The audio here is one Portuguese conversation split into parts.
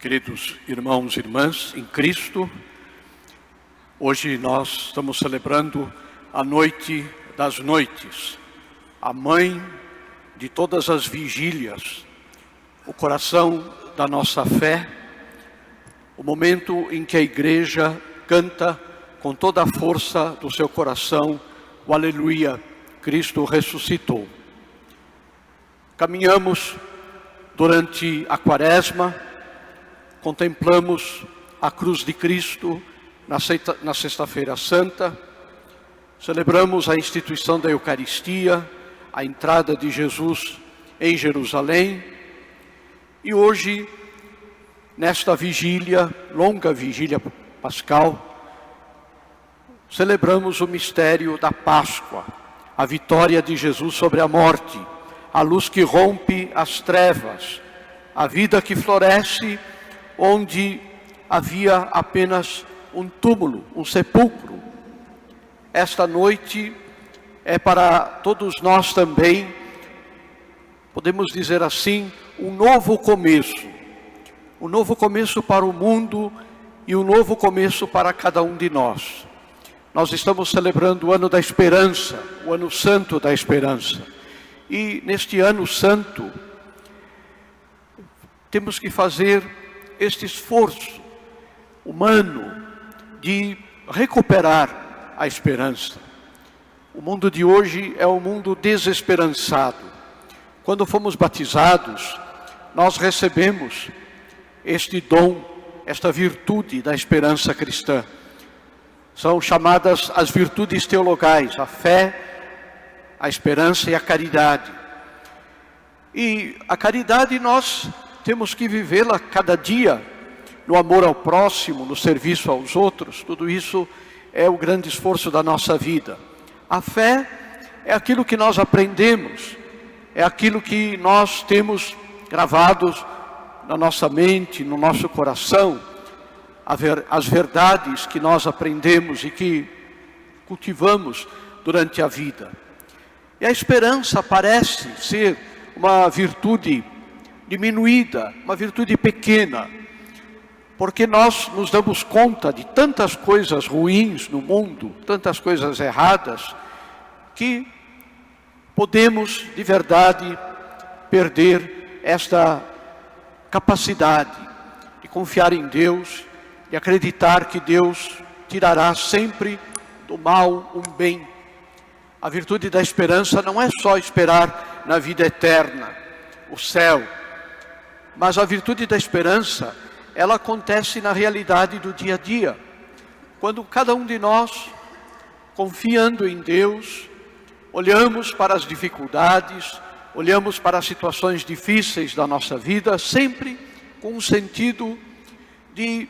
Queridos irmãos e irmãs em Cristo, hoje nós estamos celebrando a noite das noites, a mãe de todas as vigílias, o coração da nossa fé, o momento em que a igreja canta com toda a força do seu coração o Aleluia, Cristo ressuscitou. Caminhamos durante a Quaresma, contemplamos a cruz de Cristo na Sexta-feira Santa, celebramos a instituição da Eucaristia, a entrada de Jesus em Jerusalém, e hoje, nesta vigília, longa vigília pascal, celebramos o mistério da Páscoa, a vitória de Jesus sobre a morte, a luz que rompe as trevas, a vida que floresce onde havia apenas um túmulo, um sepulcro. Esta noite é para todos nós também, podemos dizer assim, um novo começo para o mundo e um novo começo para cada um de nós. Nós estamos celebrando o ano da esperança, o ano santo da esperança. E neste ano santo, temos que fazer este esforço humano de recuperar a esperança. O mundo de hoje é um mundo desesperançado. Quando fomos batizados, nós recebemos este dom, esta virtude da esperança cristã. São chamadas as virtudes teologais, a fé, a esperança e a caridade. E a caridade nós temos que vivê-la cada dia, no amor ao próximo, no serviço aos outros. Tudo isso é o grande esforço da nossa vida. A fé é aquilo que nós aprendemos, é aquilo que nós temos gravados na nossa mente, no nosso coração, as verdades que nós aprendemos e que cultivamos durante a vida. E a esperança parece ser uma virtude diminuída, uma virtude pequena, porque nós nos damos conta de tantas coisas ruins no mundo, tantas coisas erradas, que podemos de verdade perder esta capacidade de confiar em Deus, de acreditar que Deus tirará sempre do mal um bem. A virtude da esperança não é só esperar na vida eterna, o céu, mas a virtude da esperança, ela acontece na realidade do dia a dia. Quando cada um de nós, confiando em Deus, olhamos para as dificuldades, olhamos para as situações difíceis da nossa vida, sempre com um sentido de,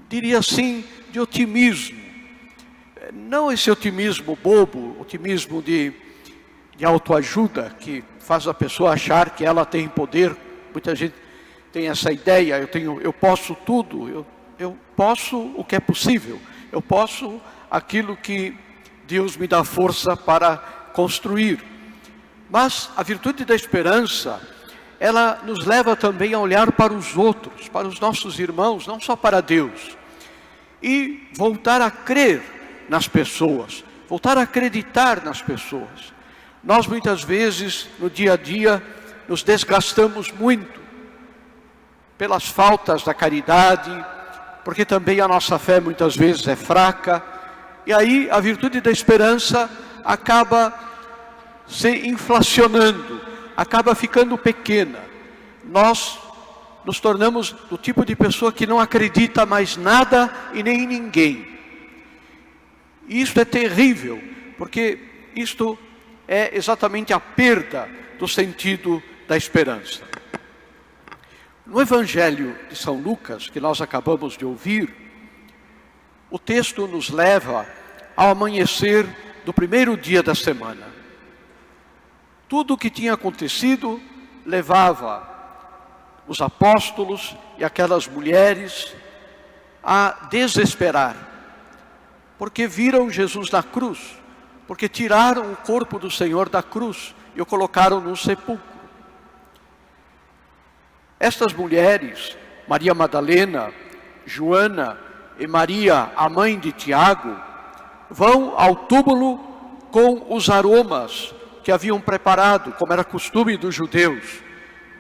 diria assim, de otimismo. Não esse otimismo bobo, otimismo de autoajuda, que faz a pessoa achar que ela tem poder. Muita gente tem essa ideia, eu posso tudo, eu posso o que é possível, eu posso aquilo que Deus me dá força para construir. Mas a virtude da esperança, ela nos leva também a olhar para os outros, para os nossos irmãos, não só para Deus. E voltar a crer nas pessoas, voltar a acreditar nas pessoas. Nós muitas vezes, no dia a dia, nos desgastamos muito pelas faltas da caridade, porque também a nossa fé muitas vezes é fraca. E aí a virtude da esperança acaba se inflacionando, acaba ficando pequena. Nós nos tornamos do tipo de pessoa que não acredita mais nada e nem em ninguém. E isto é terrível, porque isto é exatamente a perda do sentido da esperança. No Evangelho de São Lucas, que nós acabamos de ouvir, o texto nos leva ao amanhecer do primeiro dia da semana. Tudo o que tinha acontecido levava os apóstolos e aquelas mulheres a desesperar, porque viram Jesus na cruz, porque tiraram o corpo do Senhor da cruz e o colocaram num sepulcro. Estas mulheres, Maria Madalena, Joana e Maria, a mãe de Tiago, vão ao túmulo com os aromas que haviam preparado, como era costume dos judeus.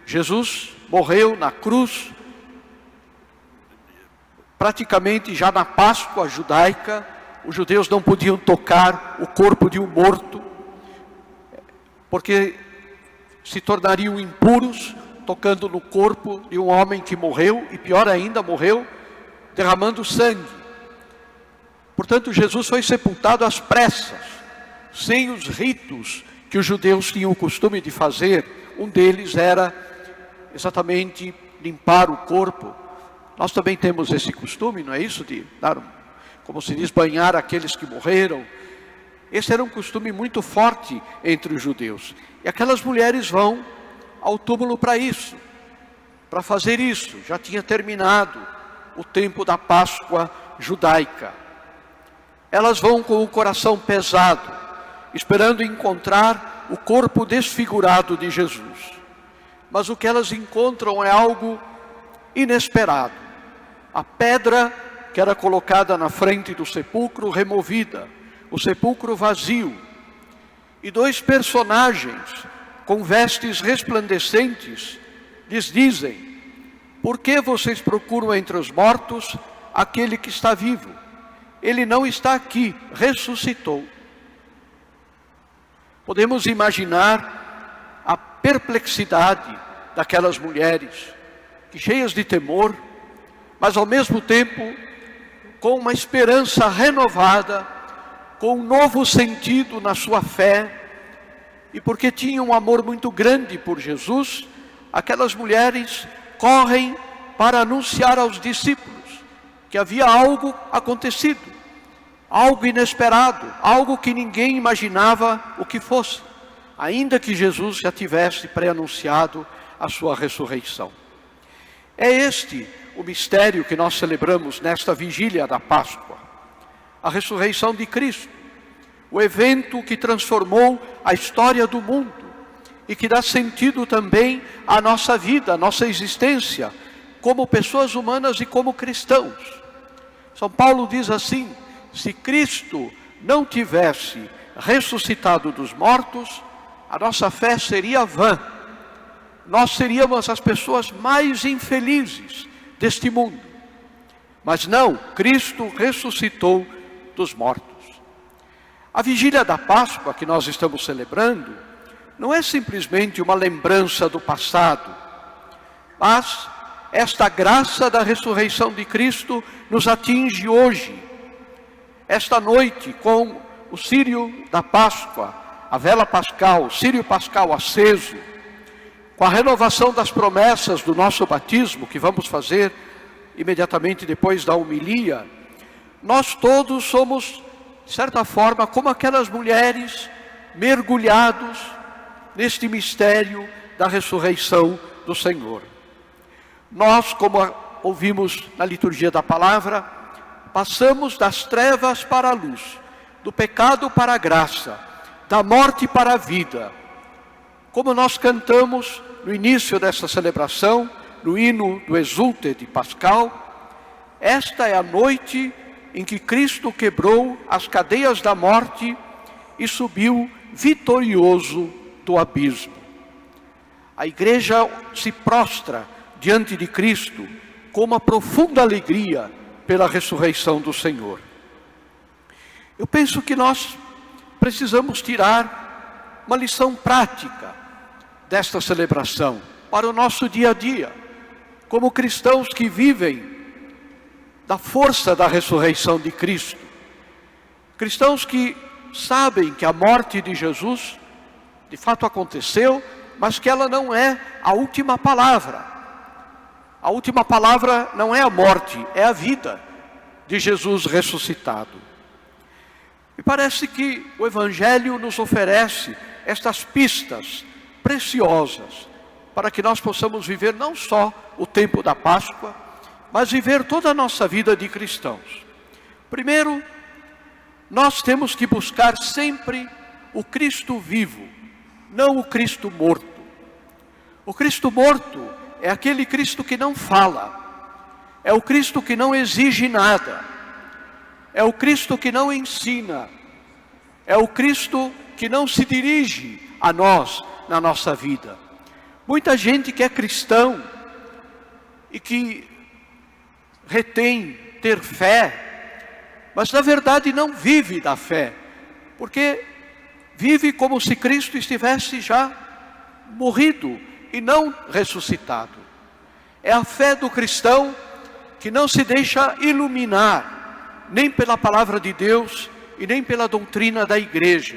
Jesus morreu na cruz, praticamente já na Páscoa judaica. Os judeus não podiam tocar o corpo de um morto, porque se tornariam impuros tocando no corpo de um homem que morreu, e pior ainda, morreu derramando sangue. Portanto, Jesus foi sepultado às pressas, sem os ritos que os judeus tinham o costume de fazer. Um deles era exatamente limpar o corpo. Nós também temos esse costume, não é isso? De dar, como se diz, banhar aqueles que morreram. Esse era um costume muito forte entre os judeus. E aquelas mulheres vão ao túmulo para isso, para fazer isso. Já tinha terminado o tempo da Páscoa judaica. Elas vão com o coração pesado, esperando encontrar o corpo desfigurado de Jesus. Mas o que elas encontram é algo inesperado. A pedra que era colocada na frente do sepulcro removida, o sepulcro vazio, e dois personagens com vestes resplandecentes lhes dizem: por que vocês procuram entre os mortos aquele que está vivo? Ele não está aqui, ressuscitou. Podemos imaginar a perplexidade daquelas mulheres, que cheias de temor, mas ao mesmo tempo com uma esperança renovada, com um novo sentido na sua fé, e porque tinham um amor muito grande por Jesus, aquelas mulheres correm para anunciar aos discípulos que havia algo acontecido, algo inesperado, algo que ninguém imaginava o que fosse, ainda que Jesus já tivesse pré-anunciado a sua ressurreição. É este o mistério que nós celebramos nesta vigília da Páscoa, a ressurreição de Cristo, o evento que transformou a história do mundo e que dá sentido também à nossa vida, à nossa existência, como pessoas humanas e como cristãos. São Paulo diz assim: se Cristo não tivesse ressuscitado dos mortos, a nossa fé seria vã. Nós seríamos as pessoas mais infelizes deste mundo. Mas não, Cristo ressuscitou dos mortos. A vigília da Páscoa que nós estamos celebrando não é simplesmente uma lembrança do passado, mas esta graça da ressurreição de Cristo nos atinge hoje, esta noite, com o círio da Páscoa, a vela pascal, o círio pascal aceso, com a renovação das promessas do nosso batismo, que vamos fazer imediatamente depois da homilia. Nós todos somos, de certa forma, como aquelas mulheres mergulhados neste mistério da ressurreição do Senhor. Nós, como ouvimos na liturgia da palavra, passamos das trevas para a luz, do pecado para a graça, da morte para a vida. Como nós cantamos no início desta celebração, no hino do Exulte de Pascal, esta é a noite em que Cristo quebrou as cadeias da morte e subiu vitorioso do abismo. A igreja se prostra diante de Cristo com uma profunda alegria pela ressurreição do Senhor. Eu penso que nós precisamos tirar uma lição prática desta celebração para o nosso dia a dia, como cristãos que vivem da força da ressurreição de Cristo. Cristãos que sabem que a morte de Jesus de fato aconteceu, mas que ela não é a última palavra. A última palavra não é a morte, é a vida de Jesus ressuscitado. E parece que o Evangelho nos oferece estas pistas preciosas para que nós possamos viver não só o tempo da Páscoa, mas viver toda a nossa vida de cristãos. Primeiro, nós temos que buscar sempre o Cristo vivo, não o Cristo morto. O Cristo morto é aquele Cristo que não fala, é o Cristo que não exige nada, é o Cristo que não ensina, é o Cristo que não se dirige a nós na nossa vida. Muita gente que é cristão e que retém ter fé, mas na verdade não vive da fé, porque vive como se Cristo estivesse já morrido e não ressuscitado. É a fé do cristão que não se deixa iluminar nem pela palavra de Deus e nem pela doutrina da igreja.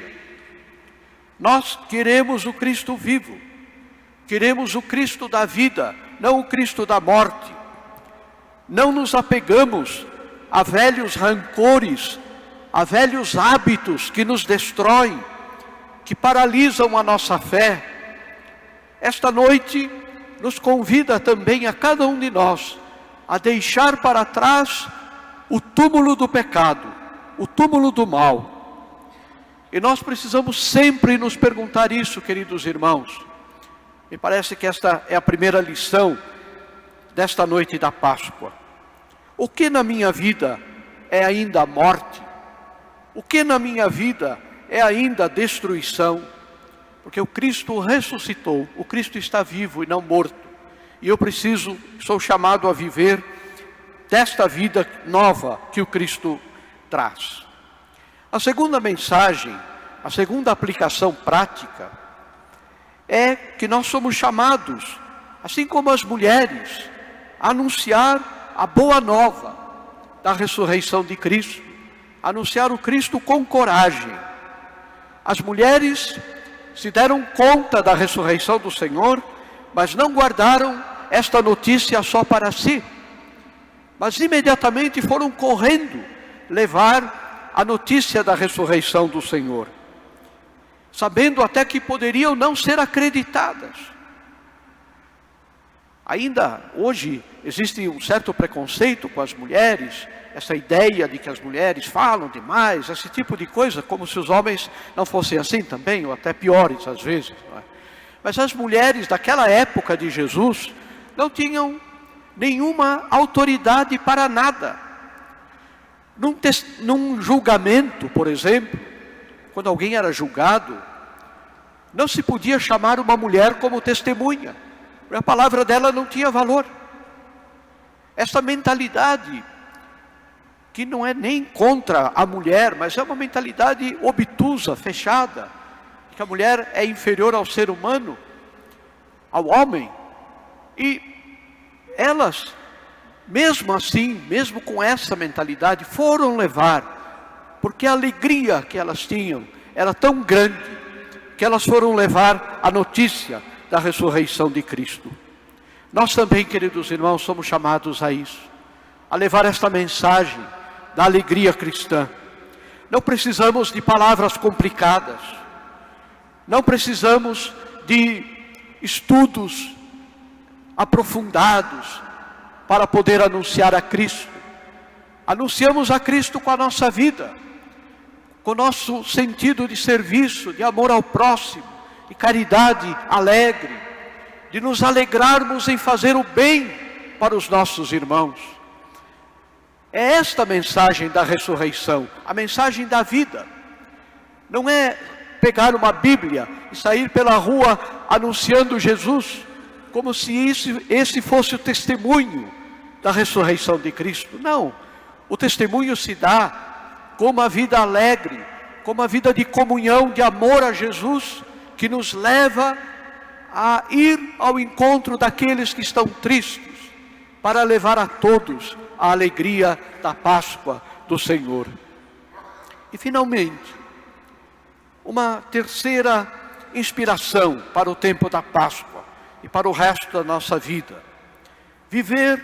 Nós queremos o Cristo vivo, queremos o Cristo da vida, não o Cristo da morte. Não nos apegamos a velhos rancores, a velhos hábitos que nos destroem, que paralisam a nossa fé. Esta noite nos convida também a cada um de nós a deixar para trás o túmulo do pecado, o túmulo do mal. E nós precisamos sempre nos perguntar isso, queridos irmãos. Me parece que esta é a primeira lição desta noite da Páscoa. O que na minha vida é ainda morte? O que na minha vida é ainda destruição? Porque o Cristo ressuscitou, o Cristo está vivo e não morto. E eu sou chamado a viver desta vida nova que o Cristo traz. A segunda mensagem, a segunda aplicação prática, é que nós somos chamados, assim como as mulheres, a anunciar a boa nova da ressurreição de Cristo, anunciar o Cristo com coragem. As mulheres se deram conta da ressurreição do Senhor, mas não guardaram esta notícia só para si, mas imediatamente foram correndo levar a notícia da ressurreição do Senhor, sabendo até que poderiam não ser acreditadas. Ainda hoje existe um certo preconceito com as mulheres, essa ideia de que as mulheres falam demais, esse tipo de coisa, como se os homens não fossem assim também, ou até piores às vezes, não é? Mas as mulheres daquela época de Jesus não tinham nenhuma autoridade para nada. Num julgamento, por exemplo, quando alguém era julgado, não se podia chamar uma mulher como testemunha, porque a palavra dela não tinha valor. Essa mentalidade, que não é nem contra a mulher, mas é uma mentalidade obtusa, fechada, que a mulher é inferior ao ser humano, ao homem, e elas, mesmo assim, mesmo com essa mentalidade, foram levar, porque a alegria que elas tinham era tão grande, que elas foram levar a notícia da ressurreição de Cristo. Nós também, queridos irmãos, somos chamados a isso, a levar esta mensagem da alegria cristã. Não precisamos de palavras complicadas, não precisamos de estudos aprofundados para poder anunciar a Cristo. Anunciamos a Cristo com a nossa vida, com o nosso sentido de serviço, de amor ao próximo, de caridade alegre, de nos alegrarmos em fazer o bem para os nossos irmãos. É esta a mensagem da ressurreição, a mensagem da vida. Não é pegar uma Bíblia e sair pela rua anunciando Jesus, como se esse fosse o testemunho da ressurreição de Cristo. Não, o testemunho se dá com uma vida alegre, com uma vida de comunhão, de amor a Jesus, que nos leva a ir ao encontro daqueles que estão tristes, para levar a todos a alegria da Páscoa do Senhor. E finalmente, uma terceira inspiração para o tempo da Páscoa e para o resto da nossa vida: viver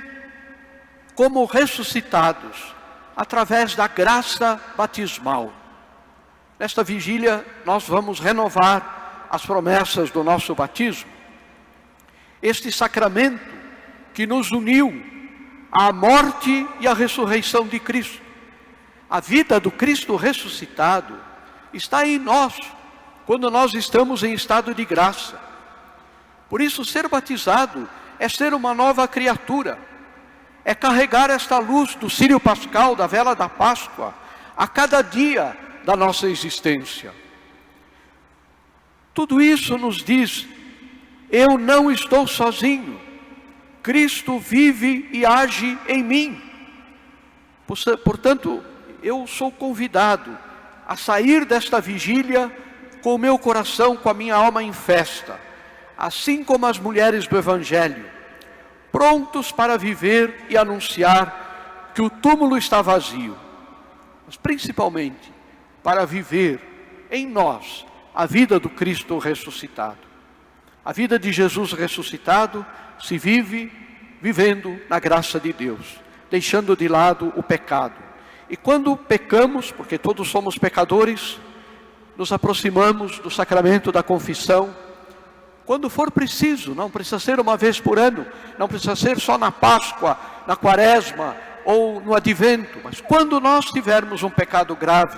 como ressuscitados através da graça batismal. Nesta vigília nós vamos renovar as promessas do nosso batismo. Este sacramento que nos uniu à morte e à ressurreição de Cristo. A vida do Cristo ressuscitado está em nós, quando nós estamos em estado de graça. Por isso, ser batizado é ser uma nova criatura, é carregar esta luz do círio pascal, da vela da Páscoa, a cada dia da nossa existência. Tudo isso nos diz: eu não estou sozinho, Cristo vive e age em mim. Portanto, eu sou convidado a sair desta vigília com o meu coração, com a minha alma em festa, assim como as mulheres do Evangelho, prontos para viver e anunciar que o túmulo está vazio, mas principalmente para viver em nós a vida do Cristo ressuscitado. A vida de Jesus ressuscitado se vive vivendo na graça de Deus, deixando de lado o pecado. E quando pecamos, porque todos somos pecadores, nos aproximamos do sacramento da confissão. Quando for preciso, não precisa ser uma vez por ano, não precisa ser só na Páscoa, na Quaresma ou no Advento, mas quando nós tivermos um pecado grave,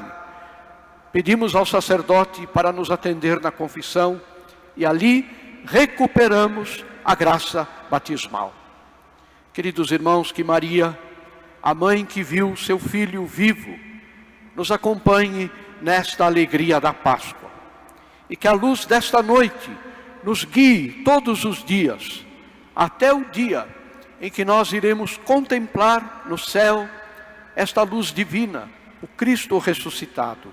pedimos ao sacerdote para nos atender na confissão e ali recuperamos a graça batismal. Queridos irmãos, que Maria, a mãe que viu seu filho vivo, nos acompanhe nesta alegria da Páscoa. E que a luz desta noite nos guie todos os dias, até o dia em que nós iremos contemplar no céu esta luz divina, o Cristo ressuscitado.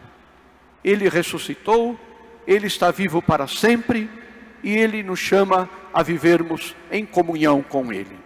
Ele ressuscitou, Ele está vivo para sempre e Ele nos chama a vivermos em comunhão com Ele.